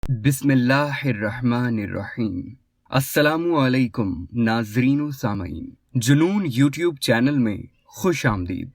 बिस्मिल्लाहिर्रहमानिर्रहीम। अस्सलामुअलैकुम नाज़रीन व सामईन, जुनून यूट्यूब चैनल में खुश आमदीद।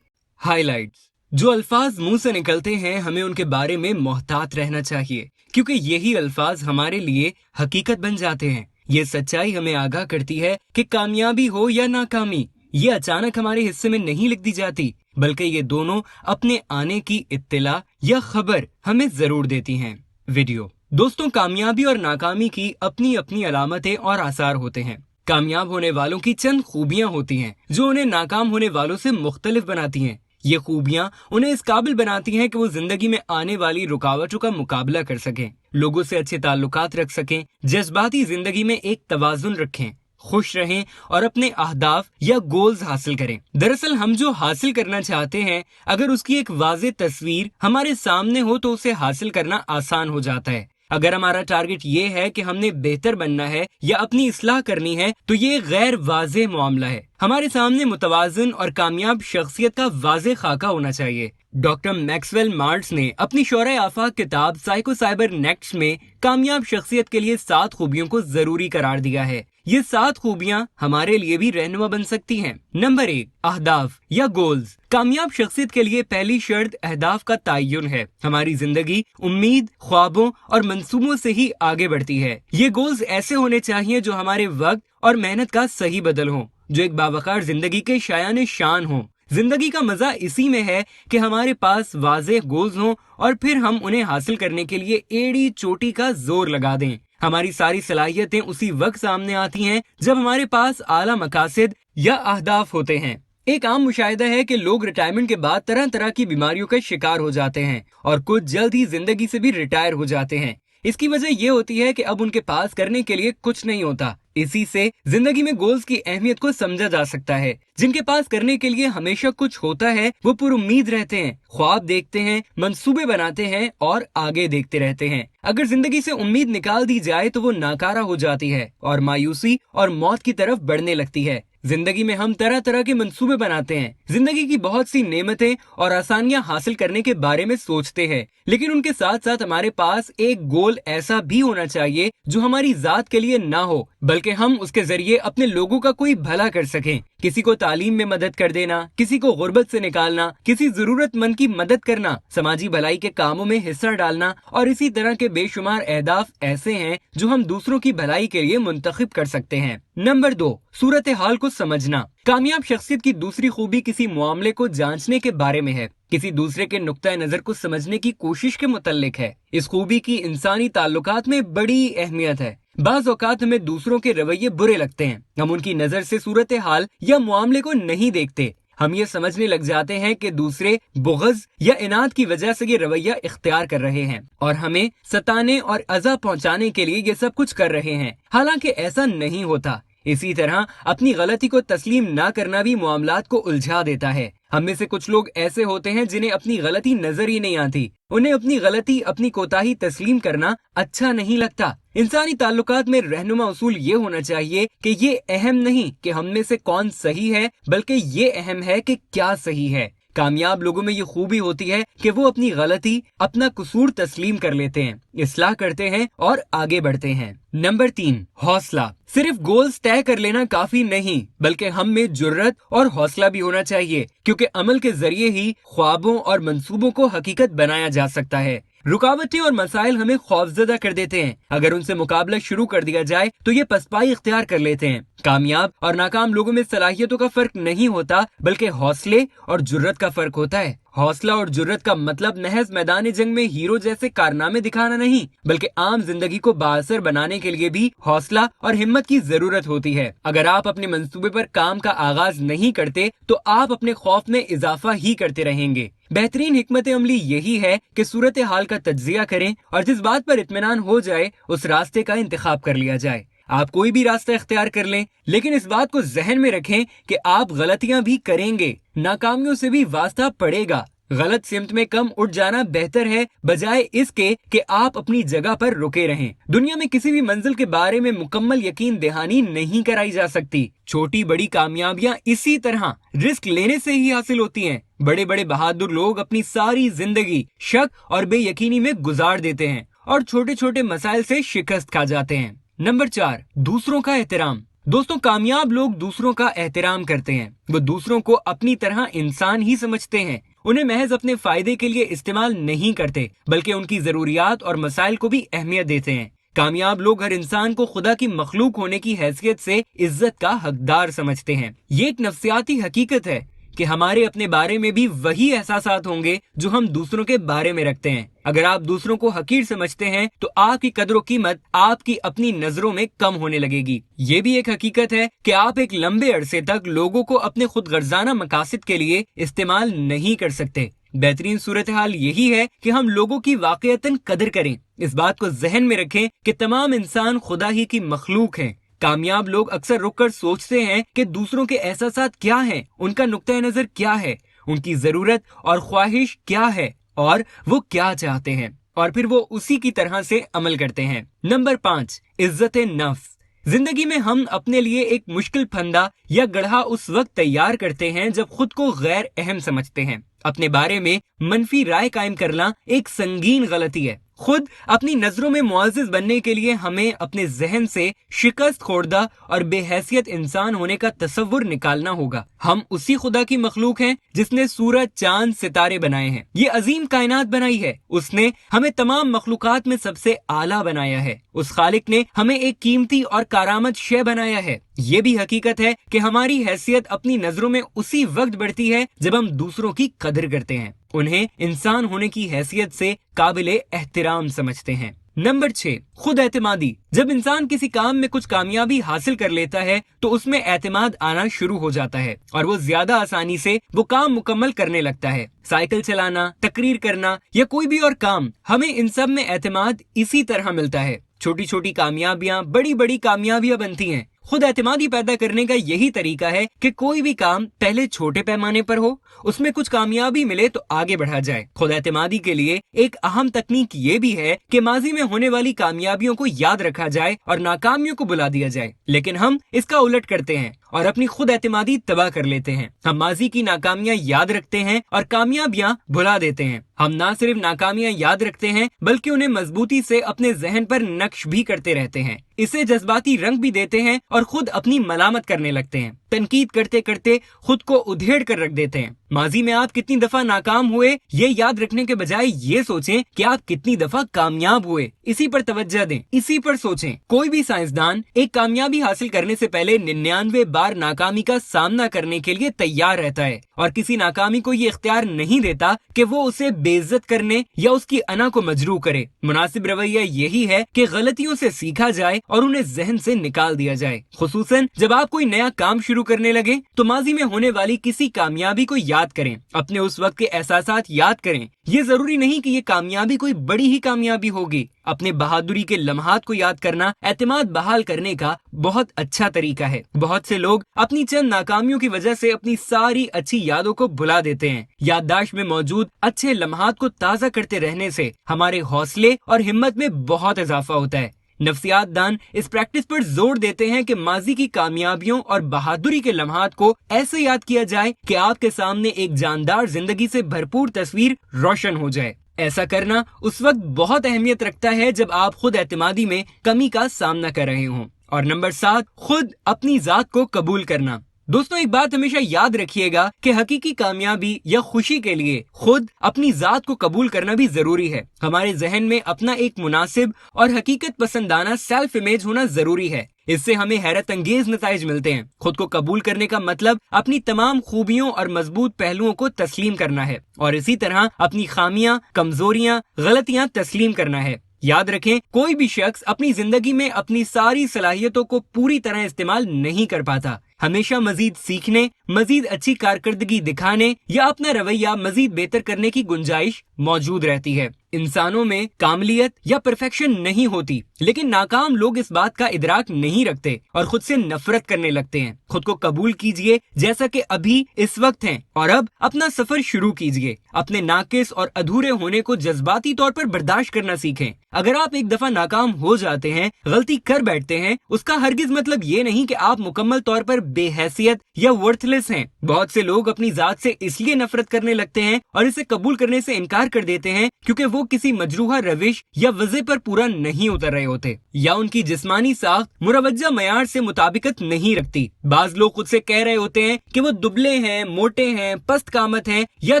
हाइलाइट्स। जो अल्फाज मुंह से निकलते हैं हमें उनके बारे में मोहतात रहना चाहिए, क्योंकि यही अल्फाज हमारे लिए हकीकत बन जाते हैं। ये सच्चाई हमें आगाह करती है कि कामयाबी हो या नाकामी, ये अचानक हमारे हिस्से में नहीं लिख दी जाती, बल्कि ये दोनों अपने आने की इत्तिला या खबर हमें जरूर देती हैं। वीडियो दोस्तों, कामयाबी और नाकामी की अपनी अपनी अलामतें और आसार होते हैं। कामयाब होने वालों की चंद खूबियां होती हैं जो उन्हें नाकाम होने वालों से मुख्तलिफ बनाती हैं। ये खूबियां उन्हें इस काबिल बनाती हैं कि वो जिंदगी में आने वाली रुकावटों का मुकाबला कर सकें, लोगों से अच्छे ताल्लुकात रख सकें, जज्बाती जिंदगी में एक तवाजुन रखें, खुश रहें और अपने अहदाफ या गोल्स हासिल करें। दरअसल हम जो हासिल करना चाहते हैं, अगर उसकी एक वाज़ेह तस्वीर हमारे सामने हो तो उसे हासिल करना आसान हो जाता है। अगर हमारा टारगेट ये है कि हमने बेहतर बनना है या अपनी इस्लाह करनी है, तो ये गैर वाज़ेह मामला है। हमारे सामने मुतवाज़िन और कामयाब शख्सियत का वाज़ेह खाका होना चाहिए। डॉक्टर मैक्सवेल मार्ट्स ने अपनी शौरा आफाक किताब साइको साइबर नेक्स्ट में कामयाब शख्सियत के लिए 7 खूबियों को जरूरी करार दिया है। ये 7 खूबियां हमारे लिए भी रहनुमा बन सकती हैं। नंबर 1, अहदाफ या गोल्स। कामयाब शख्सियत के लिए पहली शर्त अहदाफ का तयन है। हमारी जिंदगी उम्मीद, ख्वाबों और मंसूबों से ही आगे बढ़ती है। ये गोल्स ऐसे होने चाहिए जो हमारे वक्त और मेहनत का सही बदल हो, जो एक बावकार जिंदगी के शायान शान हो। जिंदगी का मजा इसी में है कि हमारे पास वाज़ेह गोल्स हों और फिर हम उन्हें हासिल करने के लिए एड़ी चोटी का जोर लगा दें। हमारी सारी सलाहियतें उसी वक्त सामने आती हैं जब हमारे पास आला मकासद या अहदाफ होते हैं। एक आम मुशाहिदा है कि लोग रिटायरमेंट के बाद तरह तरह की बीमारियों का शिकार हो जाते हैं और कुछ जल्द ही जिंदगी से भी रिटायर हो जाते हैं। इसकी वजह ये होती है कि अब उनके पास करने के लिए कुछ नहीं होता। इसी से जिंदगी में गोल्स की अहमियत को समझा जा सकता है। जिनके पास करने के लिए हमेशा कुछ होता है वो पुरुम्मीद रहते हैं, ख्वाब देखते हैं, मंसूबे बनाते हैं और आगे देखते रहते हैं। अगर जिंदगी से उम्मीद निकाल दी जाए तो वो नाकारा हो जाती है और मायूसी और मौत की तरफ बढ़ने लगती है। जिंदगी में हम तरह तरह के मंसूबे बनाते हैं, जिंदगी की बहुत सी नेमतें और आसानियां हासिल करने के बारे में सोचते हैं, लेकिन उनके साथ साथ हमारे पास एक गोल ऐसा भी होना चाहिए जो हमारी जात के लिए ना हो, बल्कि हम उसके जरिए अपने लोगों का कोई भला कर सकें। किसी को तालीम में मदद कर देना, किसी को गुर्बत से निकालना, किसी जरूरतमंद की मदद करना, समाजी भलाई के कामों में हिस्सा डालना और इसी तरह के बेशुमार अहदाफ ऐसे हैं जो हम दूसरों की भलाई के लिए मुंतखब कर सकते हैं। नंबर 2, सूरत हाल को समझना। कामयाब शख्सियत की दूसरी खूबी किसी मामले को जांचने के बारे में है, किसी दूसरे के नुक्ता नजर को समझने की कोशिश के मुतल्लिक है। इस खूबी की इंसानी ताल्लुकात में बड़ी अहमियत है। बाज़ औकात हमें दूसरों के रवैये बुरे लगते हैं, हम उनकी नजर से सूरत हाल या मामले को नहीं देखते। हम ये समझने लग जाते हैं कि दूसरे बुग़्ज़ या इनाद की वजह से ये रवैया इख्तियार कर रहे हैं और हमें सताने और अज़ा पहुंचाने के लिए ये सब कुछ कर रहे हैं, हालांकि ऐसा नहीं होता। इसी तरह अपनी गलती को तस्लीम ना करना भी मामलात को उलझा देता है। हम में से कुछ लोग ऐसे होते हैं जिन्हें अपनी गलती नजर ही नहीं आती। उन्हें अपनी गलती, अपनी कोताही तस्लीम करना अच्छा नहीं लगता। इंसानी ताल्लुकात में रहनुमा उसूल ये होना चाहिए कि ये अहम नहीं कि हम में से कौन सही है, बल्कि ये अहम है कि क्या सही है। कामयाब लोगों में ये खूबी होती है कि वो अपनी गलती, अपना कसूर तस्लीम कर लेते हैं, इस्लाह करते हैं और आगे बढ़ते हैं। नंबर 3, हौसला। सिर्फ गोल्स तय कर लेना काफी नहीं, बल्कि हम में जुर्रत और हौसला भी होना चाहिए, क्योंकि अमल के जरिए ही ख्वाबों और मंसूबों को हकीकत बनाया जा सकता है। रुकावटें और मसाइल हमें खौफजदा कर देते हैं। अगर उनसे मुकाबला शुरू कर दिया जाए तो ये पसपाई इख्तियार कर लेते हैं। कामयाब और नाकाम लोगों में सलाहियतों का फर्क नहीं होता, बल्कि हौसले और जुर्रत का फर्क होता है। हौसला और जुर्रत का मतलब महज मैदान जंग में हीरो जैसे कारनामे दिखाना नहीं, बल्कि आम जिंदगी को बाअसर बनाने के लिए भी हौसला और हिम्मत की जरूरत होती है। अगर आप अपने मंसूबे पर काम का आगाज नहीं करते तो आप अपने खौफ में इजाफा ही करते रहेंगे। बेहतरीन हिकमत अमली यही है कि सूरत हाल का तज्जिया करें और जिस बात पर इत्मीनान हो जाए उस रास्ते का इंतखाब कर लिया जाए। आप कोई भी रास्ता इख्तियार कर लें, लेकिन इस बात को जहन में रखें कि आप गलतियां भी करेंगे, नाकामियों से भी वास्ता पड़ेगा। गलत सिमत में कम उठ जाना बेहतर है बजाय इसके कि आप अपनी जगह पर रुके रहें। दुनिया में किसी भी मंजिल के बारे में मुकम्मल यकीन दहानी नहीं कराई जा सकती। छोटी बड़ी कामयाबियां इसी तरह रिस्क लेने से ही हासिल होती हैं। बड़े बड़े बहादुर लोग अपनी सारी जिंदगी शक और बेयकीनी में गुजार देते हैं और छोटे छोटे मसाइल से शिकस्त खा जाते हैं। नंबर 4, दूसरों का एहतराम। दोस्तों, कामयाब लोग दूसरों का एहतराम करते हैं। वो दूसरों को अपनी तरह इंसान ही समझते हैं। उन्हें महज अपने फायदे के लिए इस्तेमाल नहीं करते, बल्कि उनकी जरूरियात और मसाइल को भी अहमियत देते हैं। कामयाब लोग हर इंसान को खुदा की मखलूक होने की हैसियत से इज्जत का हकदार समझते हैं। ये एक नफ्सियाती हकीकत है कि हमारे अपने बारे में भी वही एहसासात होंगे जो हम दूसरों के बारे में रखते हैं। अगर आप दूसरों को हकीर समझते हैं तो आपकी कदर कीमत आपकी अपनी नजरों में कम होने लगेगी। ये भी एक हकीकत है कि आप एक लंबे अरसे तक लोगों को अपने खुद गर्जाना मकासद के लिए इस्तेमाल नहीं कर सकते। बेहतरीन सूरत हाल यही है कि हम लोगों की वाकईतन कदर करें। इस बात को जहन में रखें कि तमाम इंसान खुदा ही की मखलूक हैं। कामयाब लोग अक्सर रुककर सोचते हैं कि दूसरों के एहसासात क्या हैं, उनका नुक्ता नजर क्या है, उनकी जरूरत और ख्वाहिश क्या है और वो क्या चाहते हैं, और फिर वो उसी की तरह से अमल करते हैं। नंबर 5, इज्जत नफ्स। जिंदगी में हम अपने लिए एक मुश्किल फंदा या गढ़ा उस वक्त तैयार करते हैं जब खुद को गैर अहम समझते हैं। अपने बारे में मनफी राय कायम करना एक संगीन गलती है। खुद अपनी नजरों में मुआजिज बनने के लिए हमें अपने जहन से शिकस्त खोर्दा और बेहैसियत इंसान होने का तसव्वुर निकालना होगा। हम उसी खुदा की मखलूक हैं जिसने सूरज, चांद, सितारे बनाए हैं। ये अजीम कायनात बनाई है। उसने हमें तमाम मखलूकात में सबसे आला बनाया है। उस खालिक ने हमें एक कीमती और कारामद शय बनाया है। ये भी हकीकत है कि हमारी हैसियत अपनी नजरों में उसी वक्त बढ़ती है जब हम दूसरों की कदर करते हैं, उन्हें इंसान होने की हैसियत से काबिले एहतराम समझते हैं। नंबर 6, खुद एतमादी। जब इंसान किसी काम में कुछ कामयाबी हासिल कर लेता है तो उसमें एतमाद आना शुरू हो जाता है और वो ज्यादा आसानी से वो काम मुकम्मल करने लगता है। साइकिल चलाना, तकरीर करना या कोई भी और काम, हमें इन सब में एतमाद इसी तरह मिलता है। छोटी छोटी कामयाबियां बड़ी बड़ी कामयाबियां बनती हैं। खुद एतमादी पैदा करने का यही तरीका है कि कोई भी काम पहले छोटे पैमाने पर हो, उसमें कुछ कामयाबी मिले तो आगे बढ़ा जाए। खुद एतमादी के लिए एक अहम तकनीक ये भी है कि माजी में होने वाली कामयाबियों को याद रखा जाए और नाकामियों को बुला दिया जाए। लेकिन हम इसका उलट करते हैं और अपनी खुद एतमादी तबाह कर लेते हैं। हम माजी की नाकामियां याद रखते हैं और कामयाबियां भुला देते हैं। हम ना सिर्फ नाकामियां याद रखते हैं बल्कि उन्हें मजबूती से अपने जहन पर नक्श भी करते रहते हैं। इसे जज्बाती रंग भी देते हैं और खुद अपनी मलामत करने लगते हैं। तनकीद करते करते खुद को उधेड़ कर रख देते हैं। माजी में आप कितनी दफा नाकाम हुए ये याद रखने के बजाय ये सोचें कि आप कितनी दफा कामयाब हुए। इसी पर तवज्जो दें, इसी पर सोचें। कोई भी साइंसदान एक कामयाबी हासिल करने से पहले 99 बार नाकामी का सामना करने के लिए तैयार रहता है और किसी नाकामी को ये इख्तियार नहीं देता कि वो उसे बेइज्जत करने या उसकी अना को मजरू करे। मुनासिब रवैया यही है कि गलतियों से सीखा जाए और उन्हें जहन से निकाल दिया जाए। खुसूसन जब आप कोई नया काम शुरू करने लगे तो माजी में होने वाली किसी कामयाबी को याद करें, अपने उस वक्त के एहसासात याद करें। ये जरूरी नहीं कि ये कामयाबी कोई बड़ी ही कामयाबी होगी। अपने बहादुरी के लम्हात को याद करना एतमाद बहाल करने का बहुत अच्छा तरीका है। बहुत से लोग अपनी चंद नाकामियों की वजह से अपनी सारी अच्छी यादों को भुला देते हैं। याददाश्त में मौजूद अच्छे लम्हात को ताज़ा करते रहने से हमारे हौसले और हिम्मत में बहुत इजाफा होता है। नफ्सियात दान इस प्रैक्टिस पर जोर देते हैं कि माजी की कामयाबियों और बहादुरी के लम्हात को ऐसे याद किया जाए कि आपके सामने एक जानदार जिंदगी से भरपूर तस्वीर रोशन हो जाए। ऐसा करना उस वक्त बहुत अहमियत रखता है जब आप खुद एतमादी में कमी का सामना कर रहे हों। और नंबर 7, खुद अपनी जात को कबूल करना। दोस्तों, एक बात हमेशा याद रखिएगा कि हकीकी कामयाबी या खुशी के लिए खुद अपनी जात को कबूल करना भी जरूरी है। हमारे जहन में अपना एक मुनासिब और हकीकत पसंदाना सेल्फ इमेज होना जरूरी है। इससे हमें हैरत अंगेज नताइज मिलते हैं। खुद को कबूल करने का मतलब अपनी तमाम खूबियों और मजबूत पहलुओं को तस्लीम करना है और इसी तरह अपनी खामियां, कमजोरियां, गलतियां तस्लीम करना है। याद रखें, कोई भी शख्स अपनी जिंदगी में अपनी सारी सलाहियतों को पूरी तरह इस्तेमाल नहीं कर पाता। हमेशा मजीद सीखने, मजीद अच्छी कारकर्दगी दिखाने या अपना रवैया मजीद बेहतर करने की गुंजाइश मौजूद रहती है। इंसानों में कामलियत या परफेक्शन नहीं होती, लेकिन नाकाम लोग इस बात का इदराक नहीं रखते और खुद से नफरत करने लगते हैं। खुद को कबूल कीजिए जैसा कि अभी इस वक्त हैं और अब अपना सफर शुरू कीजिए। अपने नाकिस और अधूरे होने को जज्बाती तौर पर बर्दाश्त करना सीखें। अगर आप एक दफा नाकाम हो जाते हैं, गलती कर बैठते हैं, उसका हरगिज मतलब ये नहीं कि आप मुकम्मल तौर पर बेहैसियत या वर्थलेस हैं। बहुत से लोग अपनी जात से इसलिए नफरत करने लगते हैं और इसे कबूल करने से इनकार कर देते हैं क्योंकि वो लोग किसी मजरूहा रविश या वजह पर पूरा नहीं उतर रहे होते या उनकी जिस्मानी साख्त मुरवज्जा मयार से मुताबिकत नहीं रखती। बाज लोग खुद से कह रहे होते हैं कि वो दुबले हैं, मोटे हैं, पस्त कामत हैं या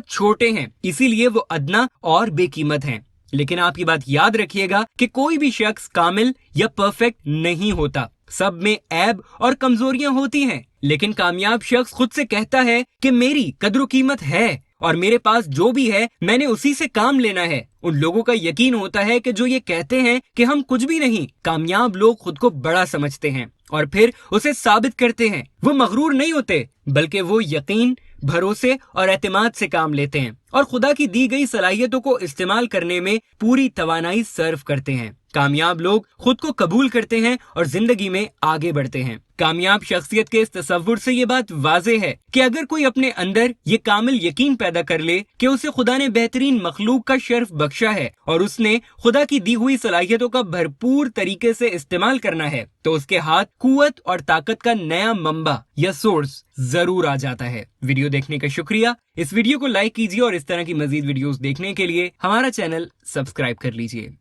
छोटे हैं, इसीलिए वो अदना और बेकीमत हैं। लेकिन आप ये बात याद रखिएगा कि कोई भी शख्स कामिल या परफेक्ट नहीं होता, सब में ऐब और कमजोरियां होती हैं। लेकिन कामयाब शख्स खुद से कहता है कि मेरी कद्र कीमत है और मेरे पास जो भी है मैंने उसी से काम लेना है। उन लोगों का यकीन होता है कि जो ये कहते हैं कि हम कुछ भी नहीं। कामयाब लोग खुद को बड़ा समझते हैं और फिर उसे साबित करते हैं। वो मगरूर नहीं होते, बल्कि वो यकीन, भरोसे और एतमाद से काम लेते हैं और खुदा की दी गई सलाहियतों को इस्तेमाल करने में पूरी तवानाई सर्व करते हैं। कामयाब लोग खुद को कबूल करते हैं और जिंदगी में आगे बढ़ते हैं। कामयाब शख्सियत के इस तसव्वुर से ये बात वाज़ेह है कि अगर कोई अपने अंदर ये कामिल यकीन पैदा कर ले कि उसे खुदा ने बेहतरीन मखलूक का शर्फ बख्शा है और उसने खुदा की दी हुई सलाहियतों का भरपूर तरीके से इस्तेमाल करना है, तो उसके हाथ कुव्वत और ताकत का नया मंबा या सोर्स जरूर आ जाता है। वीडियो देखने का शुक्रिया। इस वीडियो को लाइक कीजिए और इस तरह की मजीद वीडियोस देखने के लिए हमारा चैनल सब्सक्राइब कर लीजिए।